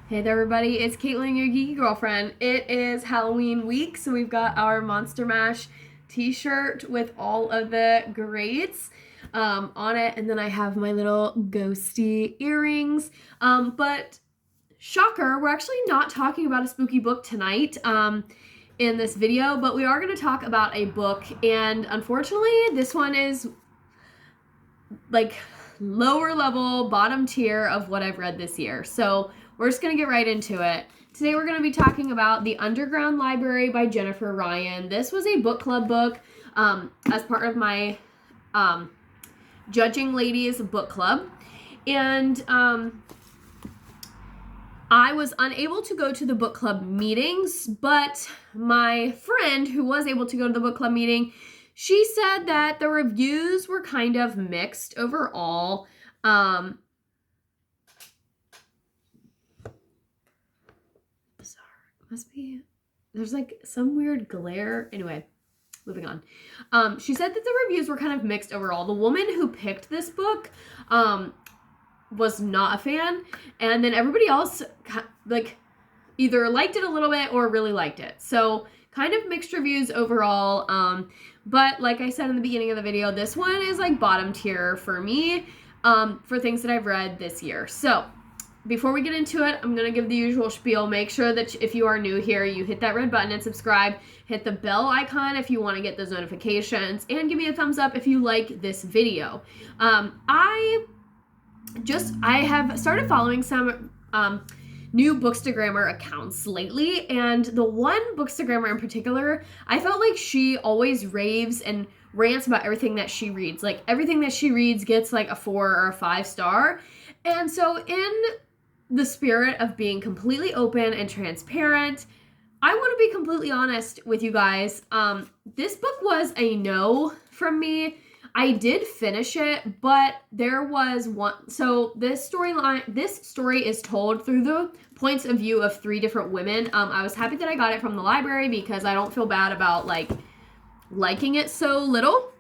Hey there, everybody. It's Caitlin, your geeky girlfriend. It is Halloween week, so we've got our Monster Mash t-shirt with all of the greats on it, and then I have my little ghosty earrings. But shocker, we're actually not talking about a spooky book tonight in this video, but we are going to talk about a book, and unfortunately, this one is like lower level, bottom tier of what I've read this year. So we're just going to get right into it. Today we're going to be talking about The Underground Library by Jennifer Ryan. This was a book club book as part of my Judging Ladies book club. And I was unable to go to the book club meetings, but my friend who was able to go to the book club meeting, she said that the reviews were kind of mixed overall. Must be, there's like some weird glare. Anyway, moving on. She said that the reviews were kind of mixed overall. The woman who picked this book was not a fan, and then everybody else like either liked it a little bit or really liked it. So kind of mixed reviews overall. But like I said in the beginning of the video, this one is like bottom tier for me for things that I've read this year. So before we get into it, I'm going to give the usual spiel. Make sure that if you are new here, you hit that red button and subscribe. Hit the bell icon if you want to get those notifications. And give me a thumbs up if you like this video. I have started following some new Bookstagrammer accounts lately. And the one Bookstagrammer in particular, I felt like she always raves and rants about everything that she reads. Like everything that she reads gets like a 4 or a 5 star. And so in the spirit of being completely open and transparent, I want to be completely honest with you guys. This book was a no from me. I did finish it, but there was one. So this story is told through the points of view of 3 different women. I was happy that I got it from the library because I don't feel bad about like liking it so little.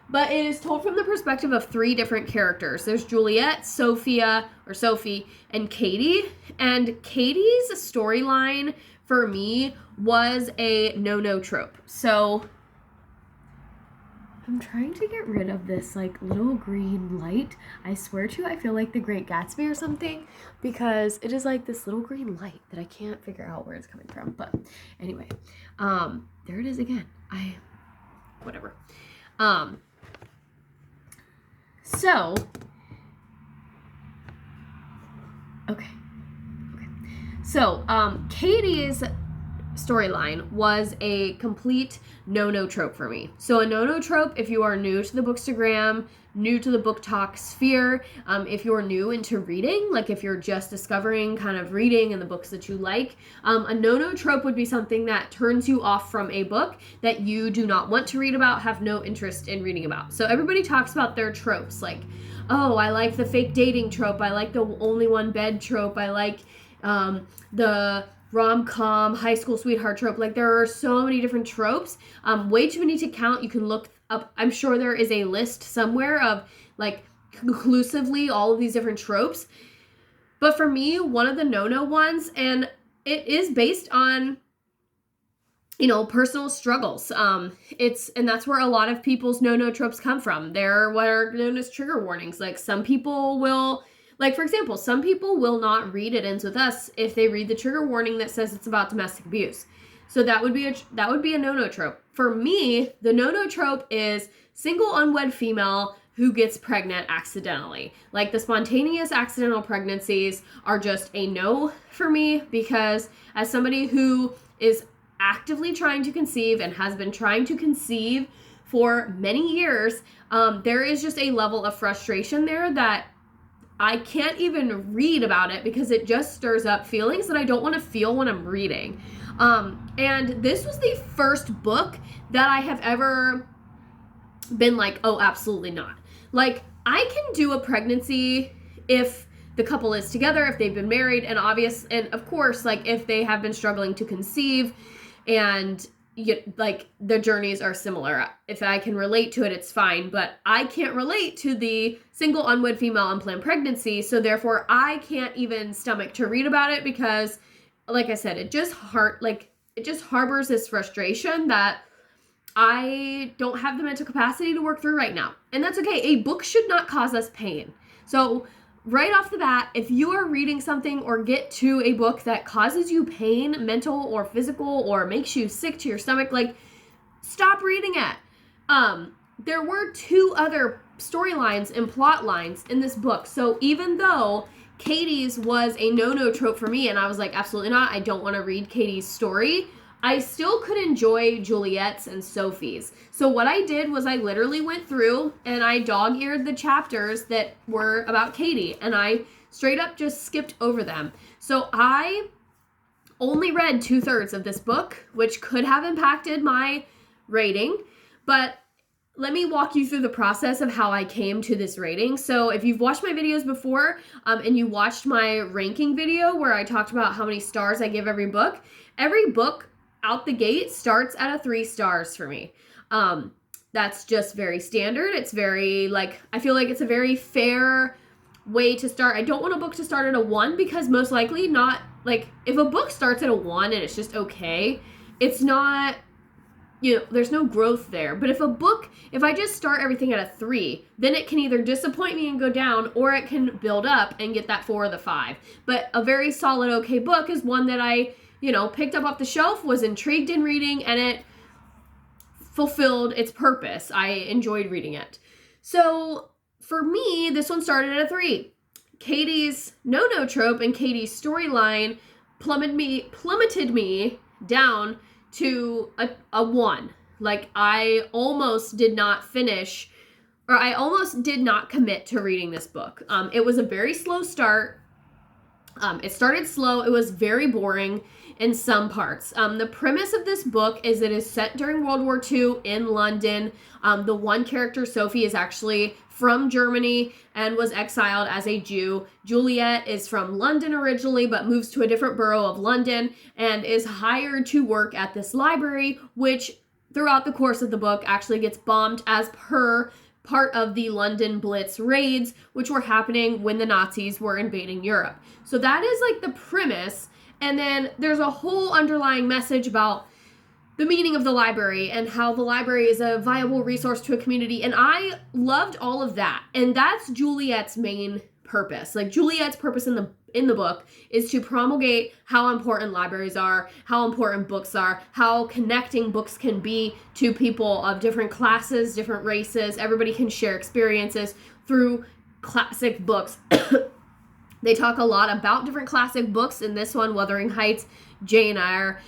But it is told from the perspective of 3 different characters. There's Juliet, Sophie, and Katie. And Katie's storyline for me was a no-no trope. So I'm trying to get rid of this like little green light. I swear to you, I feel like The Great Gatsby or something, because it is like this little green light that I can't figure out where it's coming from. But anyway, there it is again. Whatever. So, okay. So, Katie's storyline was a complete no-no trope for me. So a no-no trope, if you are new to the Bookstagram, new to the book talk sphere, if you're new into reading, like if you're just discovering kind of reading and the books that you like, a no-no trope would be something that turns you off from a book that you do not want to read about, have no interest in reading about. So everybody talks about their tropes, like, oh, I like the fake dating trope, I like the only one bed trope, I like the rom-com high school sweetheart trope. Like there are so many different tropes, way too many to count. You can look up, I'm sure there is a list somewhere of like conclusively all of these different tropes. But for me, one of the no-no ones, and it is based on, you know, personal struggles. And that's where a lot of people's no-no tropes come from. They're what are known as trigger warnings. Like some people will, like, for example, some people will not read It Ends With Us if they read the trigger warning that says it's about domestic abuse. So that would be a no-no trope. For me, the no-no trope is single unwed female who gets pregnant accidentally. Like the spontaneous accidental pregnancies are just a no for me, because as somebody who is actively trying to conceive and has been trying to conceive for many years, there is just a level of frustration there that I can't even read about it because it just stirs up feelings that I don't want to feel when I'm reading. And this was the first book that I have ever been like, oh, absolutely not. Like, I can do a pregnancy if the couple is together, if they've been married, and of course, like if they have been struggling to conceive and like the journeys are similar. If I can relate to it, it's fine, but I can't relate to the single unwed female unplanned pregnancy, so therefore I can't even stomach to read about it because, like I said, it just harbors this frustration that I don't have the mental capacity to work through right now. And that's okay. A book should not cause us pain. So right off the bat, if you are reading something or get to a book that causes you pain, mental or physical, or makes you sick to your stomach, like, stop reading it. There were 2 other storylines and plot lines in this book. So even though Katie's was a no-no trope for me, and I was like, absolutely not, I don't want to read Katie's story, I still could enjoy Juliet's and Sophie's. So what I did was I literally went through and I dog-eared the chapters that were about Katie, and I straight up just skipped over them. So I only read 2/3 of this book, which could have impacted my rating, but let me walk you through the process of how I came to this rating. So if you've watched my videos before, and you watched my ranking video where I talked about how many stars I give every book out the gate starts at a 3 stars for me. That's just very standard. It's very, I feel like it's a very fair way to start. I don't want a book to start at a 1 because most likely not, if a book starts at a 1 and it's just okay, it's not, there's no growth there. But if I just start everything at a 3, then it can either disappoint me and go down, or it can build up and get that 4 or the 5. But a very solid, okay book is one that I picked up off the shelf, was intrigued in reading, and it fulfilled its purpose. I enjoyed reading it. So for me, this one started at a 3. Katie's no-no trope and Katie's storyline plummeted me down to a 1. I almost did not finish, or I almost did not commit to reading this book. It was a very slow start. It started slow. It was very boring in some parts. The premise of this book is it is set during World War II in London. The one character, Sophie, is actually from Germany and was exiled as a Jew. Juliet is from London originally, but moves to a different borough of London and is hired to work at this library, which throughout the course of the book actually gets bombed as per part of the London Blitz raids, which were happening when the Nazis were invading Europe. So that is the premise. And then there's a whole underlying message about the meaning of the library and how the library is a viable resource to a community. And I loved all of that. And that's Juliet's main purpose. Juliet's purpose in the book is to promulgate how important libraries are, how important books are, how connecting books can be to people of different classes, different races. Everybody can share experiences through classic books. They talk a lot about different classic books in this one: Wuthering Heights, Jane Eyre,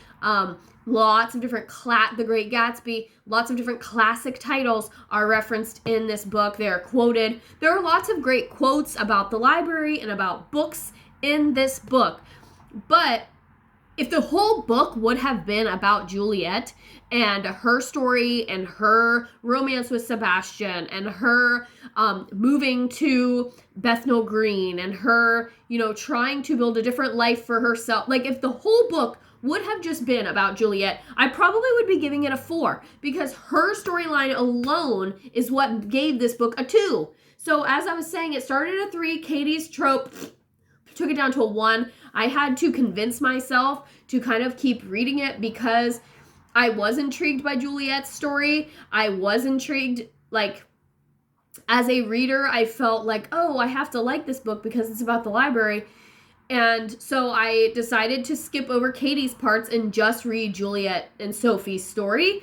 lots of different, The Great Gatsby, lots of different classic titles are referenced in this book. They are quoted. There are lots of great quotes about the library and about books in this book. But if the whole book would have been about Juliet and her story and her romance with Sebastian and her moving to Bethnal Green and her, trying to build a different life for herself, if the whole book would have just been about Juliet, I probably would be giving it a 4 because her storyline alone is what gave this book a 2. So as I was saying, it started at a 3. Katie's trope took it down to a 1. I had to convince myself to kind of keep reading it because I was intrigued by Juliet's story. I was intrigued, as a reader, I felt oh, I have to like this book because it's about the library. And so I decided to skip over Katie's parts and just read Juliet and Sophie's story.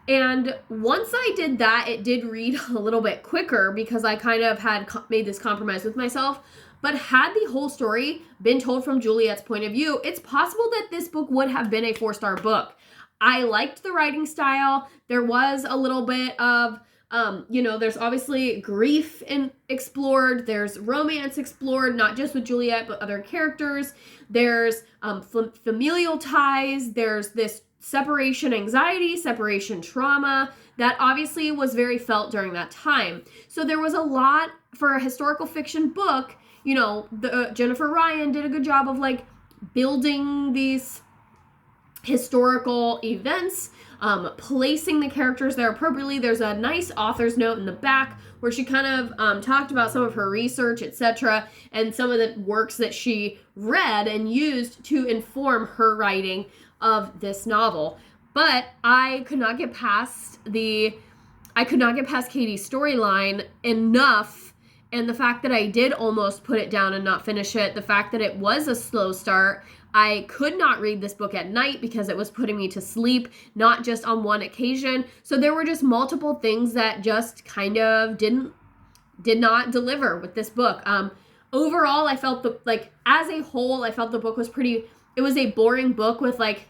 And once I did that, it did read a little bit quicker because I kind of had made this compromise with myself. But had the whole story been told from Juliet's point of view, it's possible that this book would have been a 4-star book. I liked the writing style. There was a little bit of, there's obviously grief explored. There's romance explored, not just with Juliet, but other characters. There's familial ties. There's this separation anxiety, separation trauma that obviously was very felt during that time. So there was a lot for a historical fiction book. Jennifer Ryan did a good job of building these historical events, placing the characters there appropriately. There's a nice author's note in the back where she kind of talked about some of her research, etc., and some of the works that she read and used to inform her writing of this novel. But I could not get past Katie's storyline enough, and the fact that I did almost put it down and not finish it, the fact that it was a slow start. I could not read this book at night because it was putting me to sleep, not just on one occasion. So there were just multiple things that just kind of did not deliver with this book. Overall, I felt as a whole, I felt the book was it was a boring book with like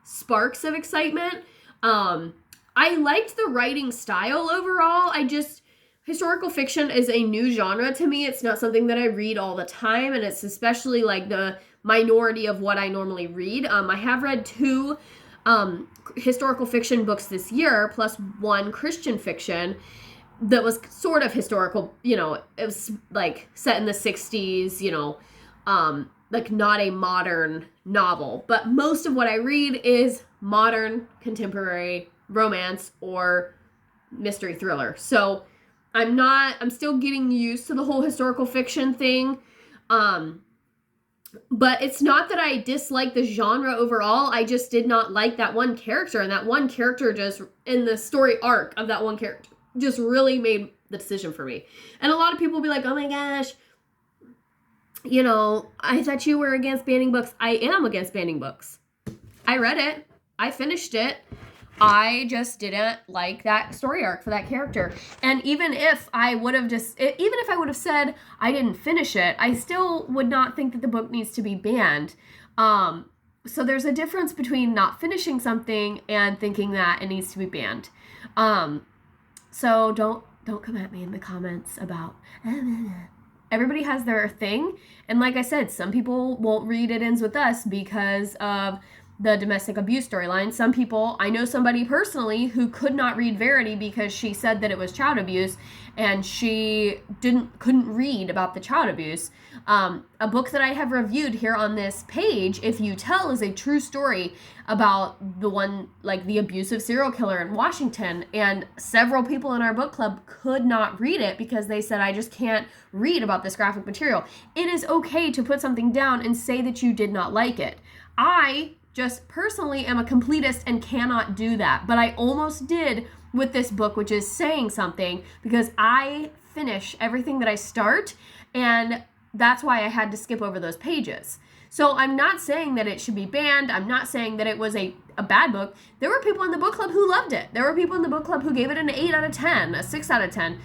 sparks of excitement. I liked the writing style overall. Historical fiction is a new genre to me. It's not something that I read all the time, and it's especially like the minority of what I normally read. I have read 2 historical fiction books this year, plus 1 Christian fiction that was sort of historical. It was like set in the 60s, like not a modern novel. But most of what I read is modern, contemporary romance or mystery thriller. So I'm still getting used to the whole historical fiction thing. But it's not that I dislike the genre overall. I just did not like that one character. And that one character just, in the story arc of that one character, just really made the decision for me. And a lot of people will be like, oh my gosh, I thought you were against banning books. I am against banning books. I read it. I finished it. I just didn't like that story arc for that character. And even if I would have said I didn't finish it, I still would not think that the book needs to be banned. So there's a difference between not finishing something and thinking that it needs to be banned. So don't come at me in the comments about everybody has their thing. And like I said, some people won't read It Ends With Us because of the domestic abuse storyline. Some people, I know somebody personally who could not read Verity because she said that it was child abuse, and she couldn't read about the child abuse. A book that I have reviewed here on this page, If You Tell, is a true story about the abusive serial killer in Washington, and several people in our book club could not read it because they said, I just can't read about this graphic material. It is okay to put something down and say that you did not like it. I just personally am a completist and cannot do that. But I almost did with this book, which is saying something, because I finish everything that I start, and that's why I had to skip over those pages. So I'm not saying that it should be banned. I'm not saying that it was a bad book. There were people in the book club who loved it. There were people in the book club who gave it an 8 out of 10, a 6 out of 10.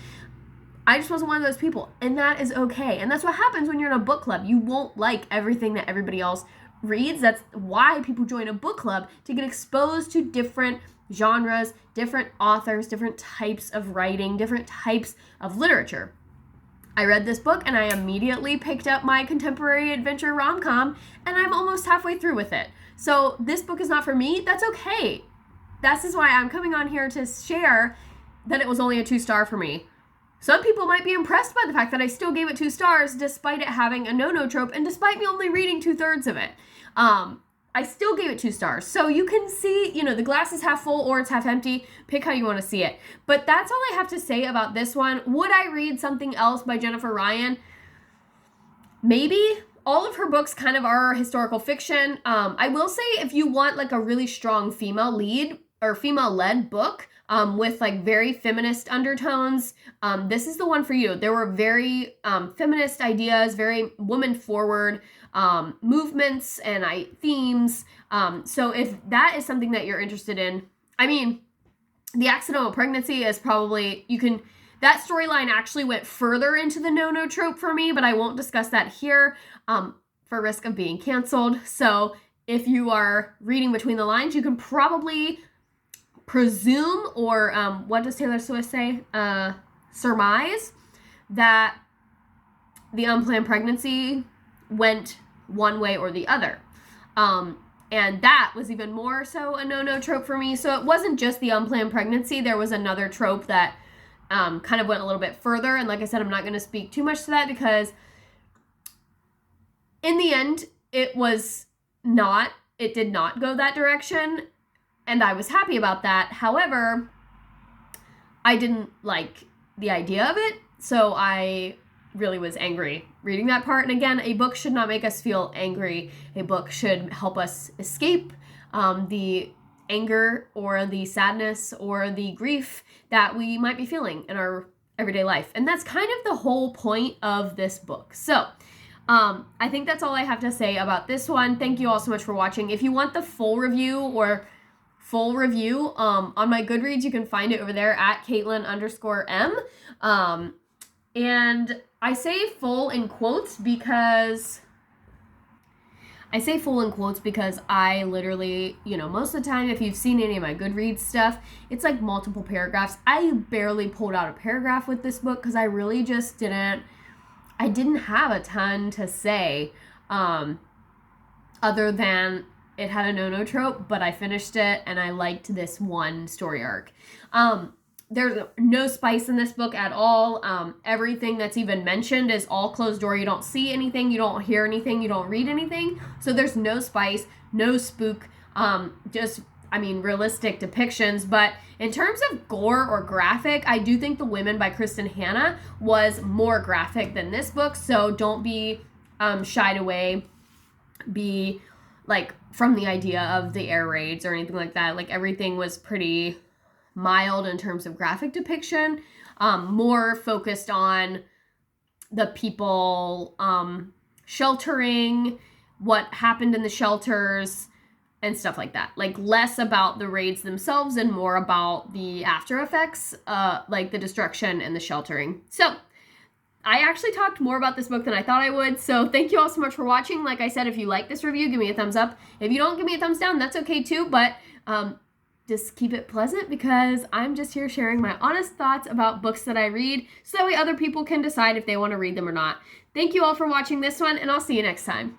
I just wasn't one of those people, and that is okay. And that's what happens when you're in a book club. You won't like everything that everybody else reads. That's why people join a book club, to get exposed to different genres, different authors, different types of writing, different types of literature. I read this book and I immediately picked up my contemporary adventure rom-com, and I'm almost halfway through with it. So this book is not for me. That's okay. This is why I'm coming on here to share that it was only a 2-star for me. Some people might be impressed by the fact that I still gave it 2 stars despite it having a no-no trope and despite me only reading 2/3 of it. I still gave it 2 stars. So you can see, the glass is half full or it's half empty. Pick how you want to see it. But that's all I have to say about this one. Would I read something else by Jennifer Ryan? Maybe. All of her books kind of are historical fiction. I will say, if you want like a really strong female lead or female-led book, with like very feminist undertones, this is the one for you. There were very feminist ideas, very woman-forward movements and themes. So if that is something that you're interested in, the accidental pregnancy is probably, that storyline actually went further into the no-no trope for me, but I won't discuss that here for risk of being canceled. So if you are reading between the lines, you can probably presume, or what does Taylor Swift say? Surmise that the unplanned pregnancy went one way or the other. And that was even more so a no-no trope for me. So it wasn't just the unplanned pregnancy. There was another trope that kind of went a little bit further. And like I said, I'm not going to speak too much to that because in the end, it was not it did not go that direction, and I was happy about that. However, I didn't like the idea of it, so I really was angry reading that part. And again, a book should not make us feel angry. A book should help us escape the anger or the sadness or the grief that we might be feeling in our everyday life. And that's kind of the whole point of this book. So I think that's all I have to say about this one. Thank you all so much for watching. If you want the full review on my Goodreads, you can find it over there at Caitlin_M. And I say full in quotes because I literally, most of the time, if you've seen any of my Goodreads stuff, it's like multiple paragraphs. I barely pulled out a paragraph with this book because I really just didn't have a ton to say, other than it had a no-no trope, but I finished it and I liked this one story arc. There's no spice in this book at all. Everything that's even mentioned is all closed door. You don't see anything, you don't hear anything, you don't read anything. So there's no spice, no spook, realistic depictions. But in terms of gore or graphic, I do think The Women by Kristen Hanna was more graphic than this book. So don't be shied away, from the idea of the air raids or anything like that. Everything was pretty mild in terms of graphic depiction, more focused on the people sheltering, what happened in the shelters, and stuff like that. Less about the raids themselves and more about the after effects, the destruction and the sheltering. So I actually talked more about this book than I thought I would, so thank you all so much for watching. Like I said, if you like this review, give me a thumbs up. If you don't, give me a thumbs down. That's okay too, but just keep it pleasant because I'm just here sharing my honest thoughts about books that I read so that way other people can decide if they want to read them or not. Thank you all for watching this one, and I'll see you next time.